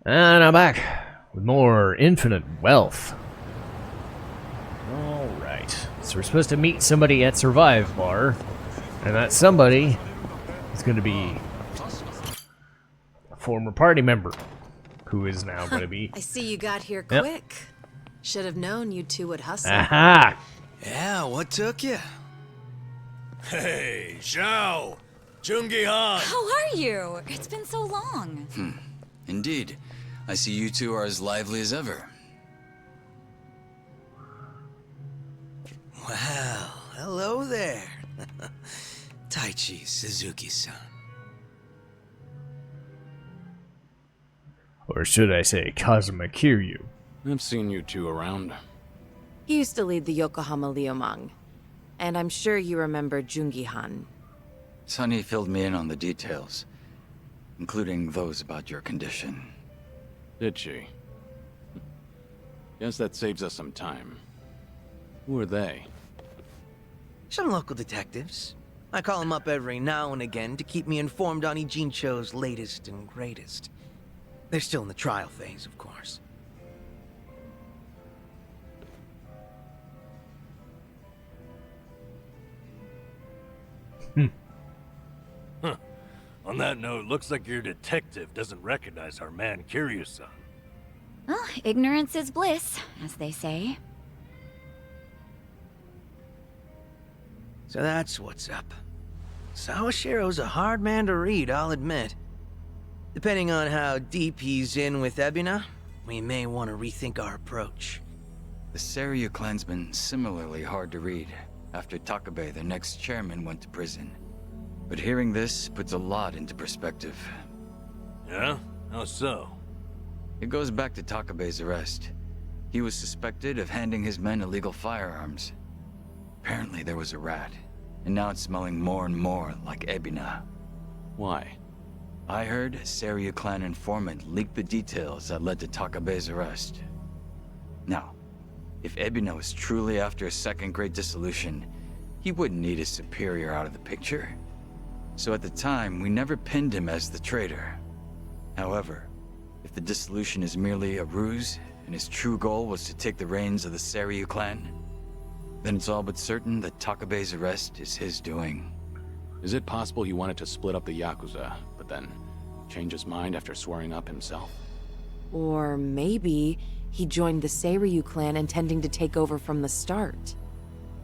And I'm back with more infinite wealth. Alright, so we're supposed to meet somebody at Survive Bar, and that somebody is going to be a former party member, who is now going to be... I see you got here quick. Should have known you two would hustle. Aha! Yeah, what took you? Hey, Zhao! Jungi Han! How are you? It's been so long. Indeed. I see you two are as lively as ever. Well, hello there. Taichi Suzuki-san. Or should I say Kazuma Kiryu? I've seen you two around. He used to lead the Yokohama Liumang. And I'm sure you remember Jungi Han. Sunny filled me in on the details, including those about your condition. Did she? Guess that saves us some time. Who are they? Some local detectives. I call them up every now and again to keep me informed on Ijincho's latest and greatest. They're still in the trial phase, of course. On that note, looks like your detective doesn't recognize our man Kiryu-san. Well, ignorance is bliss, as they say. So that's what's up. Sawashiro's a hard man to read, I'll admit. Depending on how deep he's in with Ebina, we may want to rethink our approach. The Seiryu clansman similarly hard to read after Takabe, their next chairman, went to prison. But hearing this puts a lot into perspective. Yeah? How so? It goes back to Takabe's arrest. He was suspected of handing his men illegal firearms. Apparently there was a rat, and now it's smelling more and more like Ebina. Why? I heard Seiryu clan informant leaked the details that led to Takabe's arrest. Now, if Ebina was truly after a second great dissolution, he wouldn't need his superior out of the picture. So at the time, we never pinned him as the traitor. However, if the dissolution is merely a ruse, and his true goal was to take the reins of the Seiryu clan, then it's all but certain that Takabe's arrest is his doing. Is it possible he wanted to split up the Yakuza, but then change his mind after swearing up himself? Or maybe he joined the Seiryu clan intending to take over from the start.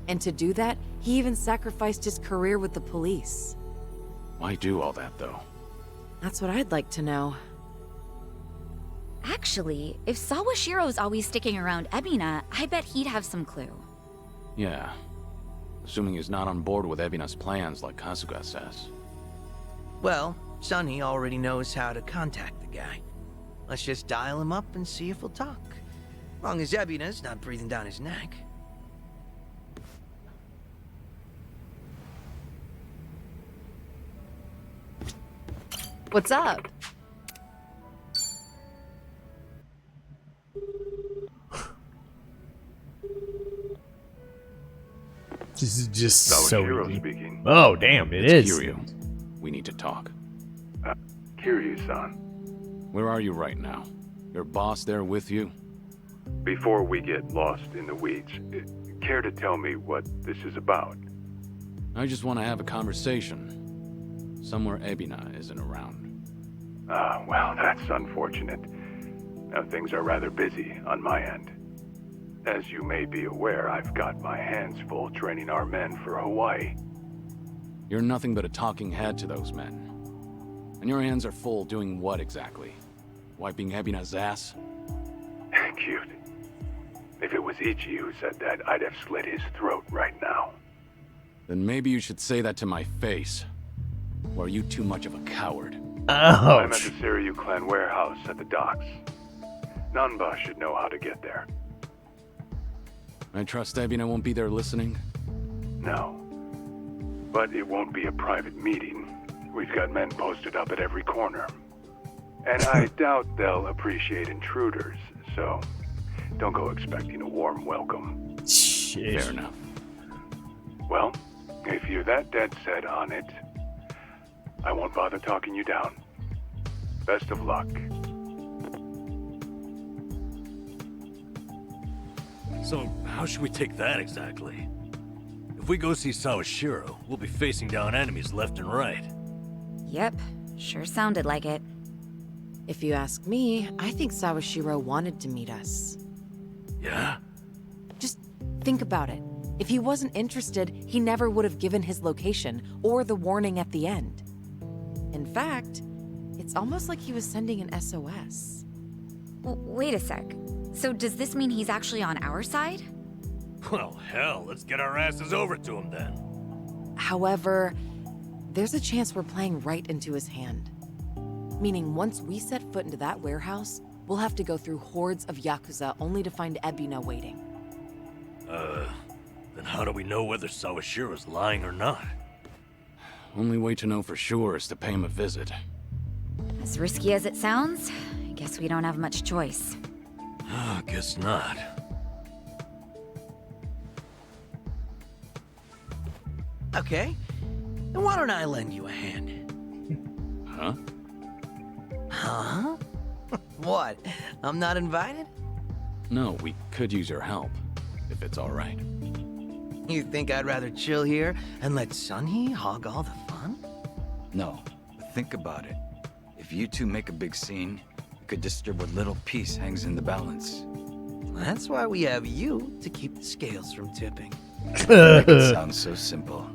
And to do that, he even sacrificed his career with the police. Why do all that, though? That's what I'd like to know. Actually, if Sawashiro's always sticking around Ebina, I bet he'd have some clue. Yeah. Assuming he's not on board with Ebina's plans like Kasuga says. Well, Sunny already knows how to contact the guy. Let's just dial him up and see if he'll talk. Long as Ebina's not breathing down his neck. What's up? This is just so Sawashiro easy. speaking. Oh, damn, it It's is. Kiryu. We need to talk. Kiryu-san, Where are you right now? Your boss there with you? before we get lost in the weeds, care to tell me what this is about? I just want to have a conversation. Somewhere Ebina isn't around. Ah, well, that's unfortunate. Now, things are rather busy on my end. As you may be aware, I've got my hands full training our men for Hawaii. You're nothing but a talking head to those men. And your hands are full doing what exactly? Wiping Ebina's ass? Cute. If it was Ichi who said that, I'd have slit his throat right now. Then maybe you should say that to my face. Or are you too much of a coward? I'm at Ouch. the Seiryu clan warehouse at the docks. Nanba should know how to get there. I trust Ebina won't be there listening? No. But it won't be a private meeting. We've got men posted up at every corner. And I doubt they'll appreciate intruders, so don't go expecting a warm welcome. Shit. Fair enough. Well, if you're that dead set on it, I won't bother talking you down. Best of luck. So, how should we take that exactly? If we go see Sawashiro, we'll be facing down enemies left and right. Yep, sure sounded like it. If you ask me, I think Sawashiro wanted to meet us. Yeah? Just think about it. If he wasn't interested, he never would have given his location or the warning at the end. In fact, it's almost like he was sending an SOS. Wait a sec. So does this mean he's actually on our side? Well, hell, let's get our asses over to him then. However, there's a chance we're playing right into his hand. Meaning once we set foot into that warehouse, we'll have to go through hordes of Yakuza only to find Ebina waiting. Then how do we know whether Sawashiro's lying or not? Only way to know for sure is to pay him a visit. As risky as it sounds, I guess we don't have much choice. Guess not. Okay, then why don't I lend you a hand? Huh? Huh? What? I'm not invited? No, we could use your help, if it's all right. You think I'd rather chill here and let Sunhee hog all the fun? No, but think about it. If you two make a big scene, it could disturb what little piece hangs in the balance. That's why we have you to keep the scales from tipping. It sounds so simple.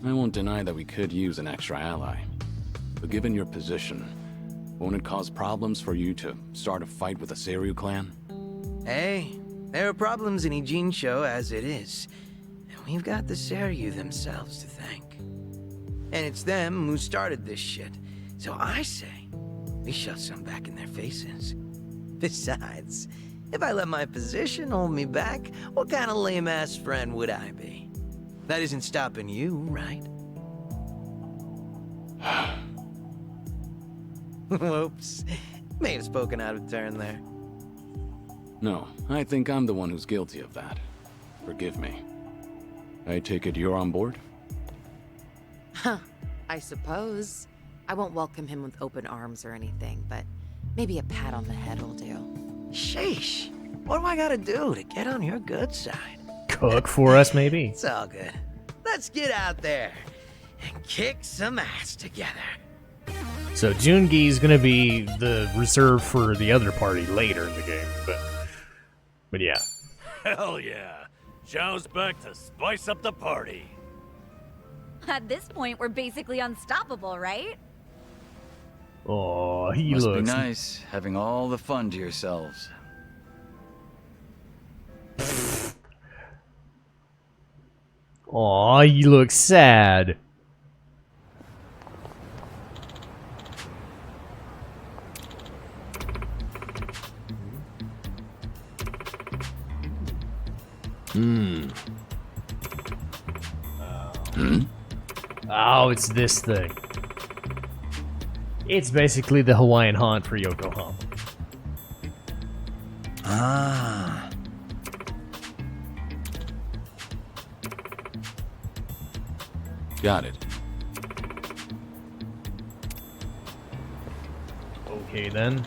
I won't deny that we could use an extra ally. But given your position, won't it cause problems for you to start a fight with the Seiryu clan? Hey, there are problems in Ijincho as it is. And we've got the Seiryu themselves to thank. And it's them who started this shit. So I say, we shove some back in their faces. Besides, if I let my position hold me back, what kind of lame-ass friend would I be? That isn't stopping you, right? Whoops. May have spoken out of turn there. No, I think I'm the one who's guilty of that. Forgive me. I take it you're on board? Huh, I suppose. I won't welcome him with open arms or anything, but maybe a pat on the head will do. Sheesh. What do I gotta do to get on your good side? Cook for us, maybe. It's all good. Let's get out there and kick some ass together. So Jungi's gonna be the reserve for the other party later in the game, but yeah. Hell yeah. Zhao's back to spice up the party. At this point, we're basically unstoppable, right? Oh, he Must looks be nice having all the fun to yourselves. Aw, you look sad. Oh, it's this thing. It's basically the Hawaiian haunt for Yokohama. Ah. Got it. Okay then.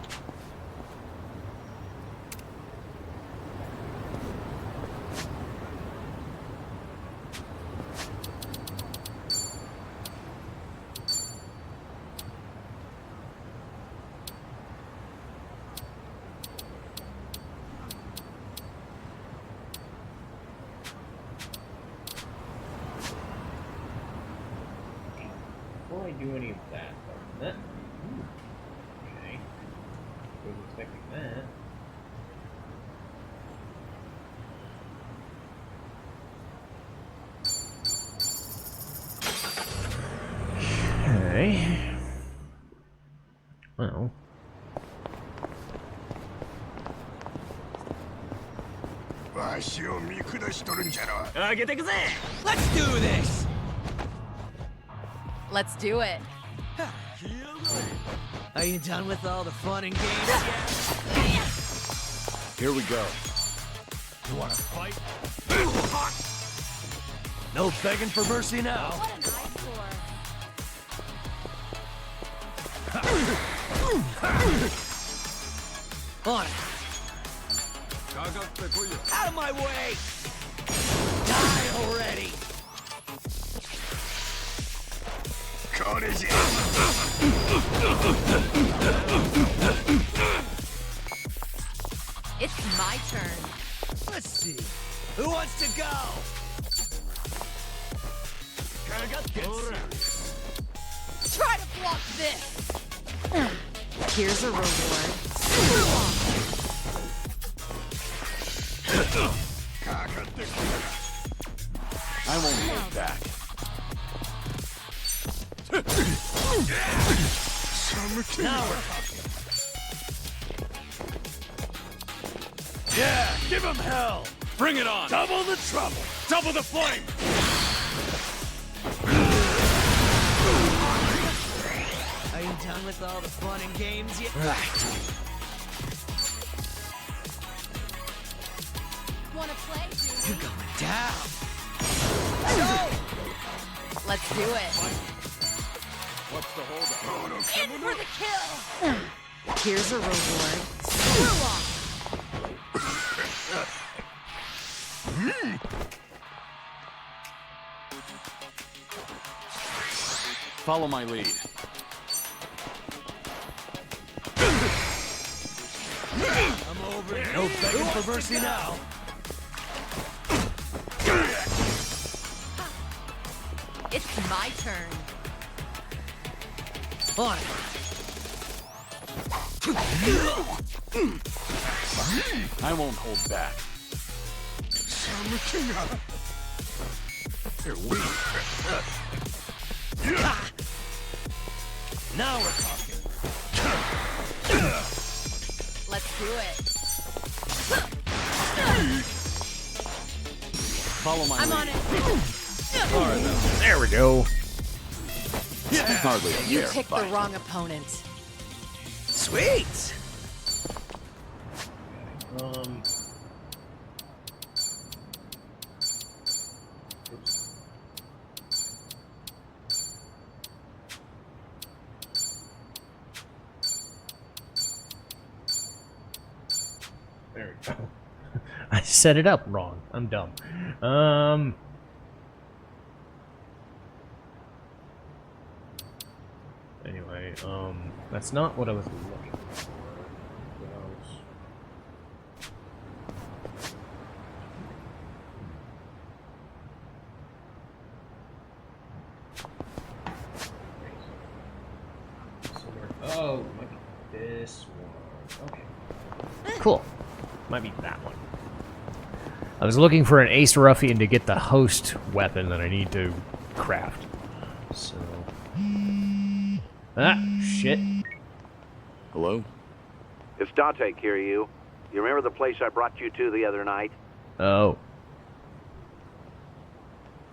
Before I do any of that, okay. Wasn't expecting that. Okay. Well. Let's do this! Let's do it. Are you done with all the fun and games yet? Here we go. You wanna fight? No begging for mercy now. What an eyesore. On. Out of my way! Die already! It's my turn. Let's see. Who wants to go? Try to block this. Here's a reward. I won't hold back. Now Yeah, give him hell! Bring it on! Double the trouble! Double the flame! are you done with all the fun and games yet? Wanna play, dude? You're going down. Let's do it. What's the holdup? In for the kill. Here's a reward. Screw off. Follow my lead. I'm over it. No begging for mercy now! It's my turn. On. I won't hold back. You're weak. Now we're talking. Let's do it. Follow my I'm lead. on it. There we go. Hardly a You fair picked the fight. wrong opponent. Sweet. There we go. I set it up wrong. I'm dumb. Anyway, that's not what I was looking for. What else? Oh, might be this one. Okay. Cool. Might be that one. I was looking for an Ace Ruffian to get the host weapon that I need to craft. So. Ah, shit. Hello? It's Date, Kiryu. You remember the place I brought you to the other night? Oh.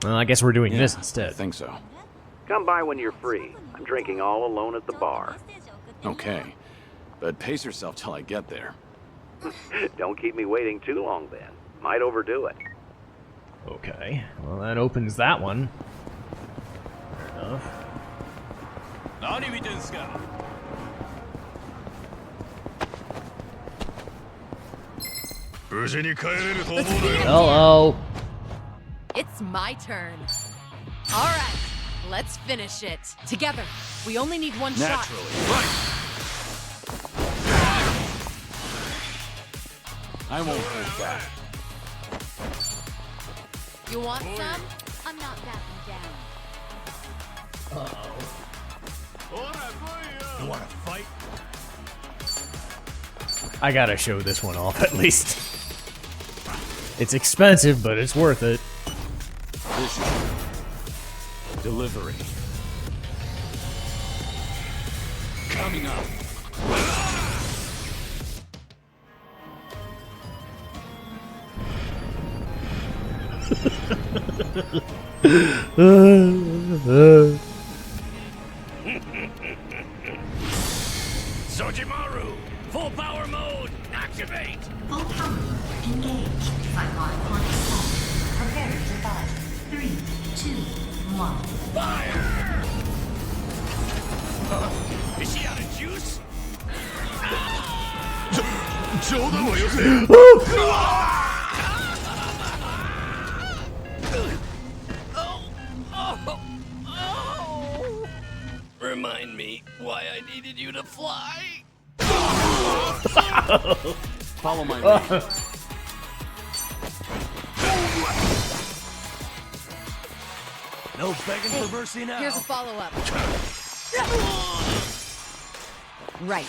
Well, I guess we're doing this I instead. think so. Come by when you're free. I'm drinking all alone at the bar. Okay. But pace yourself till I get there. Don't keep me waiting too long then. Might overdo it. Okay. Well, that opens that one. Fair enough. Hello. It's my turn. All right, let's finish it. Together. We only need one Naturally. shot. Right! I won't hold back. You want some? I'm not backing down. You wanna fight? I gotta show this one off at least. It's expensive, but it's worth it. Vision. Delivery. Coming up. Sojimaru! Full power mode! Activate! Full power. Engage. Cyclone point set. Prepare to fight. 3, 2, 1. Fire! Is she out of juice? Remind me why I needed you to fly. Follow my lead. No begging for mercy now. Here's a follow-up. Right.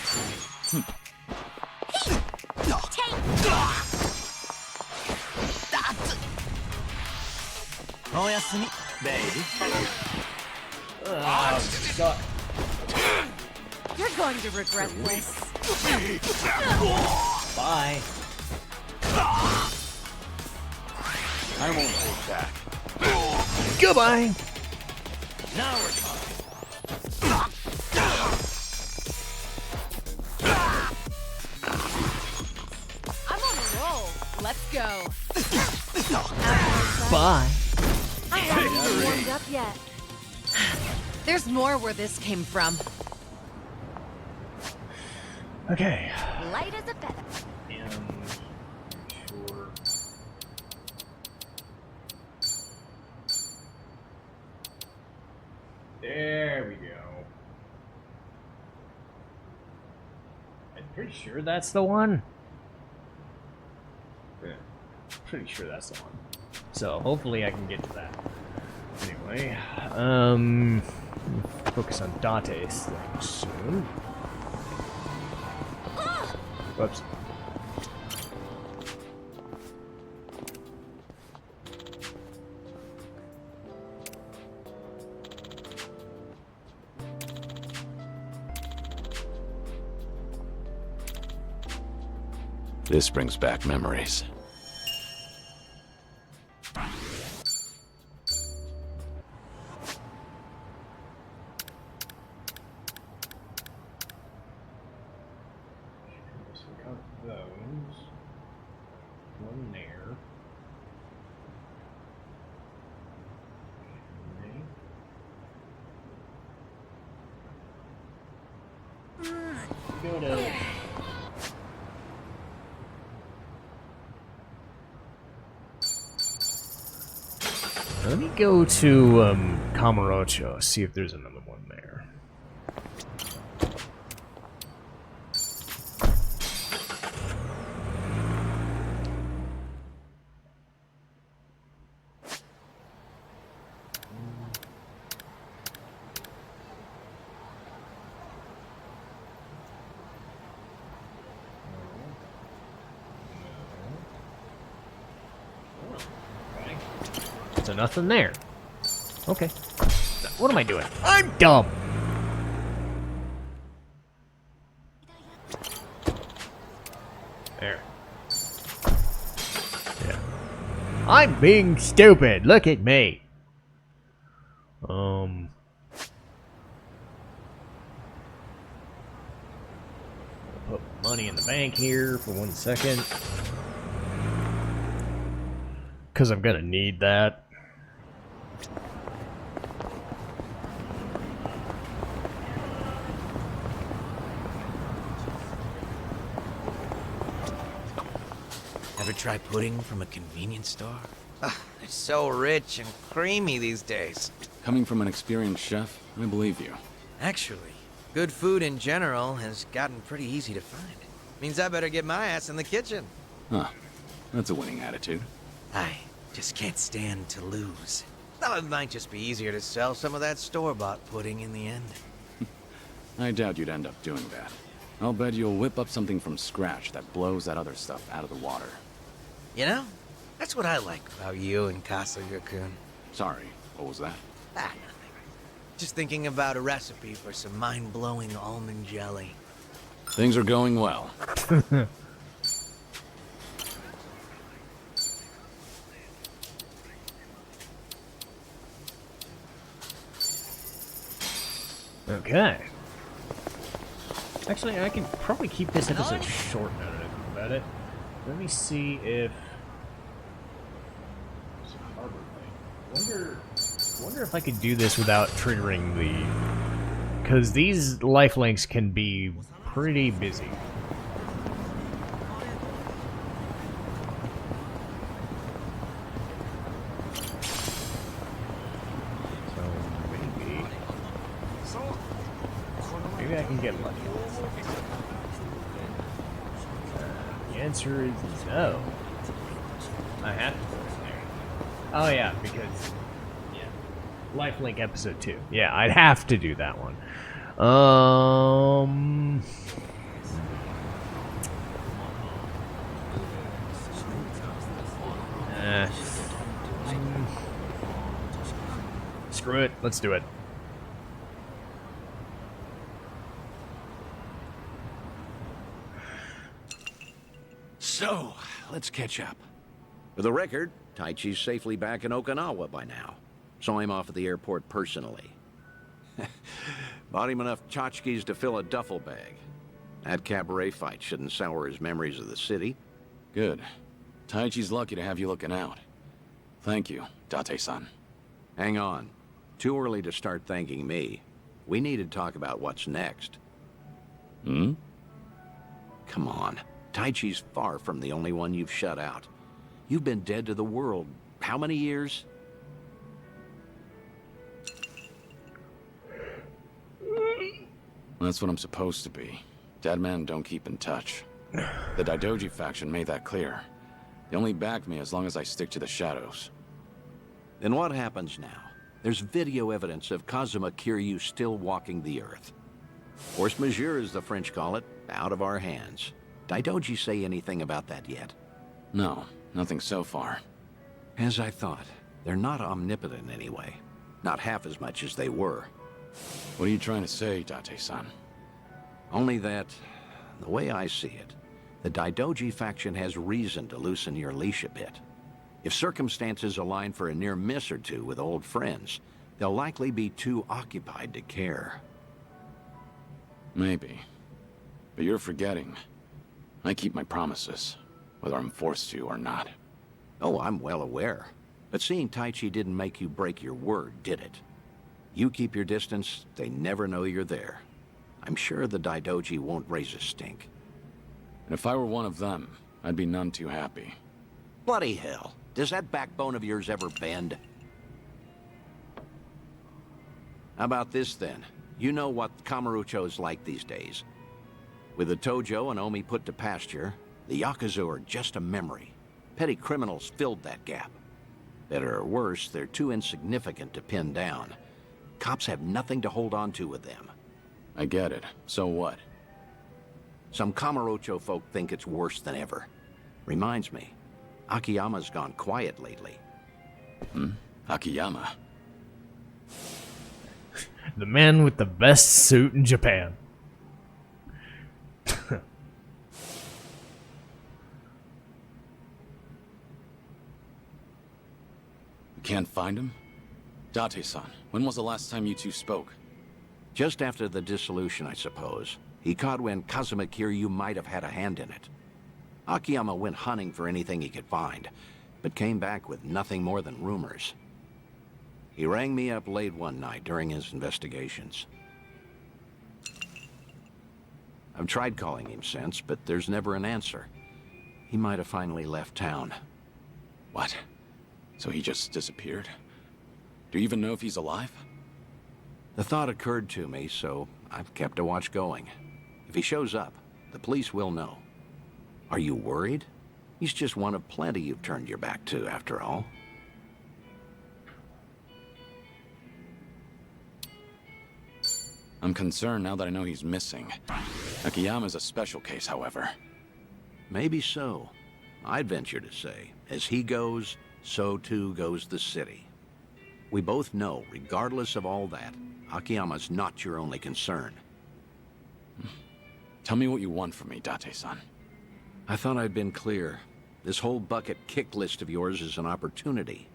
Oyasumi, baby. You're going to regret this. Bye. I won't hold back. Goodbye. Now we're talking. I'm on a roll. Let's go. Bye. I haven't even warmed up yet. There's more where this came from. Okay. Light as a feather. Sure. There we go. I'm pretty sure that's the one. Yeah, pretty sure that's the one. So hopefully I can get to that. Anyway, focus on Date's thing soon. Whoops. This brings back memories. One there. Go to. Let me go to Kamurocho, see if there's another one there. So nothing there. Okay. What am I doing? I'm dumb. There. Yeah. I'm being stupid. Look at me. Put money in the bank here for 1 second. Because I'm gonna need that. Ever try pudding from a convenience store? They're so rich and creamy these days. Coming from an experienced chef, I believe you. Actually, good food in general has gotten pretty easy to find. Means I better get my ass in the kitchen. Huh. That's a winning attitude. I just can't stand to lose. Thought it might just be easier to sell some of that store-bought pudding in the end. I doubt you'd end up doing that. I'll bet you'll whip up something from scratch that blows that other stuff out of the water. You know, that's what I like about you and Kasuga-kun. Sorry, what was that? Ah, nothing. Just thinking about a recipe for some mind-blowing almond jelly. Things are going well. Okay. Actually, I can probably keep this episode short now that I think about it. Let me see if... There's a harbor thing. Wonder if I could do this without triggering the... Because these lifelinks can be pretty busy. can get lucky on this. The answer is no. I have to put it there. Oh yeah, because Lifelink episode 2. Yeah, I'd have to do that one. Screw it. Let's do it. So, let's catch up. For the record, Taichi's safely back in Okinawa by now. Saw him off at the airport personally. Bought him enough tchotchkes to fill a duffel bag. That cabaret fight shouldn't sour his memories of the city. Good. Taichi's lucky to have you looking out. Thank you, Date-san. Hang on. Too early to start thanking me. We need to talk about what's next. Hmm? Come on. Taichi's far from the only one you've shut out. You've been dead to the world. How many years? That's what I'm supposed to be. Dead men don't keep in touch. The Daidoji faction made that clear. They only back me as long as I stick to the shadows. Then what happens now? There's video evidence of Kazuma Kiryu still walking the earth. Force majeure, as the French call it, out of our hands. Daidoji say anything about that yet? No, nothing so far. As I thought, they're not omnipotent anyway. Not half as much as they were. What are you trying to say, Date-san? Only that, the way I see it, the Daidoji faction has reason to loosen your leash a bit. If circumstances align for a near miss or two with old friends, they'll likely be too occupied to care. Maybe. But you're forgetting. I keep my promises, whether I'm forced to or not. Oh, I'm well aware. But seeing Taichi didn't make you break your word, did it? You keep your distance, they never know you're there. I'm sure the Daidoji won't raise a stink. And if I were one of them, I'd be none too happy. Bloody hell. Does that backbone of yours ever bend? How about this, then? You know what Kamurocho's like these days. With the Tojo and Omi put to pasture, the Yakuza are just a memory. Petty criminals filled that gap. Better or worse, they're too insignificant to pin down. Cops have nothing to hold on to with them. I get it. So what? Some Kamurocho folk think it's worse than ever. Reminds me, Akiyama's gone quiet lately. Akiyama? The man with the best suit in Japan. You can't find him? Date-san, when was the last time you two spoke? Just after the dissolution, I suppose. He caught when Kazuma Kiryu might have had a hand in it. Akiyama went hunting for anything he could find, but came back with nothing more than rumors. He rang me up late one night during his investigations. I've tried calling him since, but there's never an answer. He might have finally left town. What? So he just disappeared? Do you even know if he's alive? The thought occurred to me, so I've kept a watch going. If he shows up, the police will know. Are you worried? He's just one of plenty you've turned your back to, after all. I'm concerned now that I know he's missing. Akiyama's a special case, however. Maybe so. I'd venture to say, as he goes, so too goes the city. We both know, regardless of all that, Akiyama's not your only concern. Tell me what you want from me, Date-san. I thought I'd been clear. This whole bucket kick list of yours is an opportunity.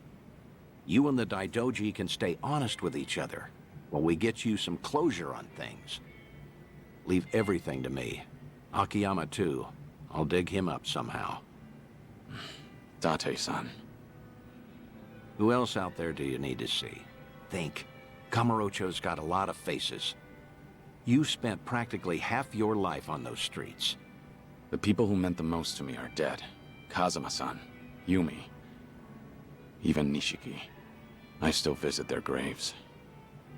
You and the Daidoji can stay honest with each other while we get you some closure on things. Leave everything to me. Akiyama, too. I'll dig him up somehow. Date-san. Who else out there do you need to see? Think. Kamurocho's got a lot of faces. You spent practically half your life on those streets. The people who meant the most to me are dead. Kazuma-san, Yumi, even Nishiki. I still visit their graves.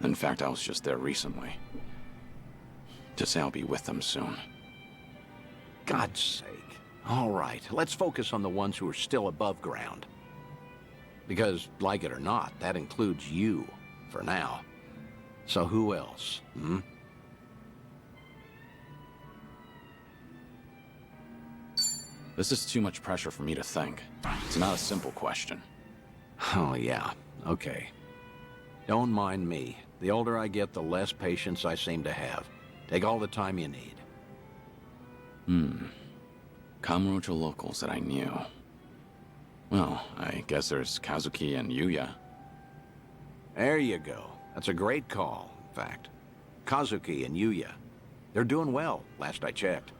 In fact, I was just there recently. to say I'll be with them soon. God's sake. All right, let's focus on the ones who are still above ground. Because, like it or not, that includes you, for now. So who else, hmm? This is too much pressure for me to think. It's not a simple question. Oh, yeah. Okay. Don't mind me. The older I get, the less patience I seem to have. Take all the time you need. Kamurocho locals that I knew. Well, I guess there's Kazuki and Yuya. There you go. That's a great call, in fact. Kazuki and Yuya. They're doing well, last I checked.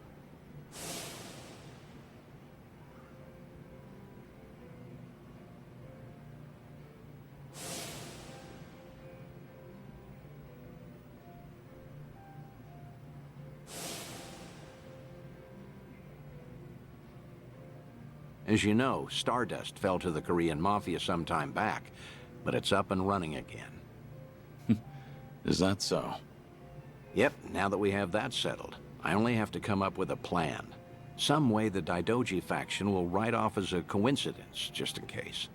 As you know, Stardust fell to the Korean Mafia some time back, but it's up and running again. Is that so? Yep, now that we have that settled, I only have to come up with a plan. Some way the Daidoji faction will write off as a coincidence, just in case.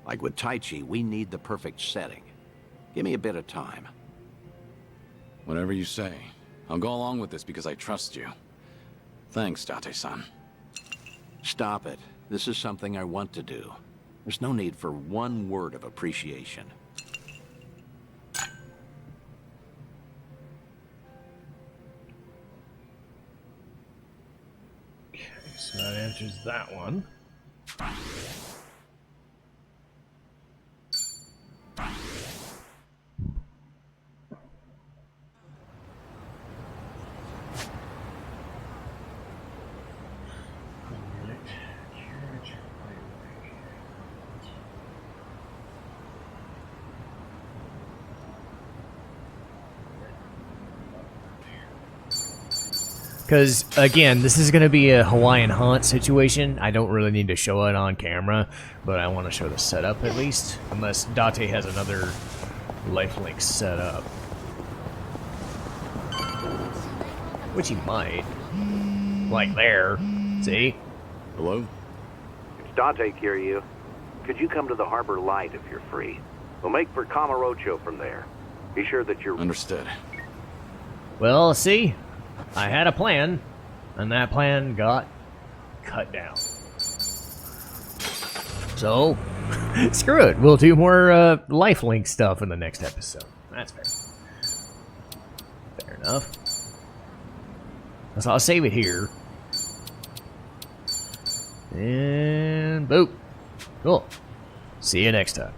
Like with Taichi, we need the perfect setting. Give me a bit of time. Whatever you say. I'll go along with this because I trust you. Thanks, Date-san. Stop it. This is something I want to do. There's no need for one word of appreciation. Okay, so that answers that one. Because, again, this is going to be a Hawaiian haunt situation. I don't really need to show it on camera, but I want to show the setup at least. Unless Date has another lifelink set up. Which he might. Like there. See? Hello? It's Date, Kiryu. Could you come to the Harbor Light if you're free? We'll make for Kamurocho from there. Be sure that you're... Understood. Well, see? I had a plan, and that plan got cut down. So, screw it. We'll do more lifelink stuff in the next episode. That's fair. Fair enough. So I'll save it here. And boop. Cool. See you next time.